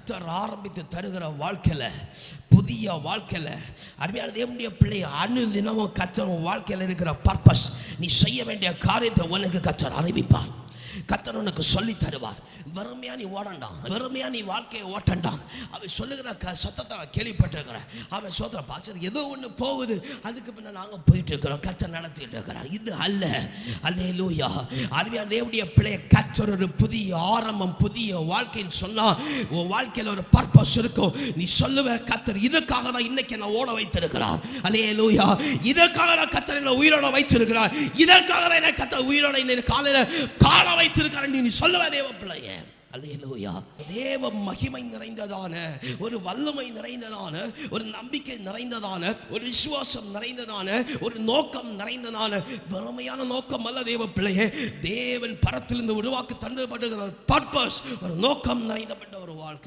கர்த்தர் ஆரம்பித்து தருகிற வாழ்க்கையில, புதிய வாழ்க்கையில அருமையான தேவனுடைய பிள்ளை அனுதினமும் கர்த்தர் வாழ்க்கையில் இருக்கிற பர்பஸ், நீ செய்ய வேண்டிய காரியத்தை உனக்கு கர்த்தர் அறிவிப்பார். கர்த்தர் உனக்கு சொல்லி தருவார். வெறுமையா நீ ஓடண்டாம், வெறுமையா நீ வாழ்க்கையை ஓட்டண்டாம். அவன் சொல்லுகிற சத்தத்தை கேள்விப்பட்டிருக்கிறேன். அவன் சோதர பாசர் ஏதோ ஒன்று போகுது, அதுக்கு பின்ன நாங்கள் போயிட்டு இருக்கிறோம், கர்த்தர் நடத்திட்டு இருக்கிறார். இது அல்ல. அல்லேலூயா. அருமையான தேவனுடைய பிள்ளையை கர்த்தர் ஒரு புதிய ஆரம்பம், புதிய வாழ்க்கைன்னு சொன்னா உன் வாழ்க்கையில் ஒரு பர்பஸ் இருக்கும். நீ சொல்லுவ, கர்த்தர் இதுக்காக தான் இன்னைக்கு நான் ஓட வைத்திருக்கிறார். அல்லேலூயா. இதற்காக தான் கர்த்தர் என்ன உயிரோட வைத்திருக்கிறார். இதற்காக தான் என்ன கர்த்தர் உயிரோட காலையில கால வைத்திருக்கிறார். நீ சொல்லுவ தேவ பிள்ளையே. அல்லேலூயா. தேவ மகிமை நிறைந்ததான, ஒரு வல்லமை நிறைந்ததான, ஒரு நம்பிக்கை நிறைந்ததான, ஒரு விசுவாசம் நிறைந்ததான, ஒரு நோக்கம் நிறைந்ததான, வெறுமையான நோக்கம் அல்ல தேவ பிள்ளையே. தேவன் பரத்திலிருந்து உருவாக்கி தந்தப்படுகிற பர்பஸ், ஒரு நோக்கம் நிறைந்தப்பட்ட ஒரு வாழ்க்கை.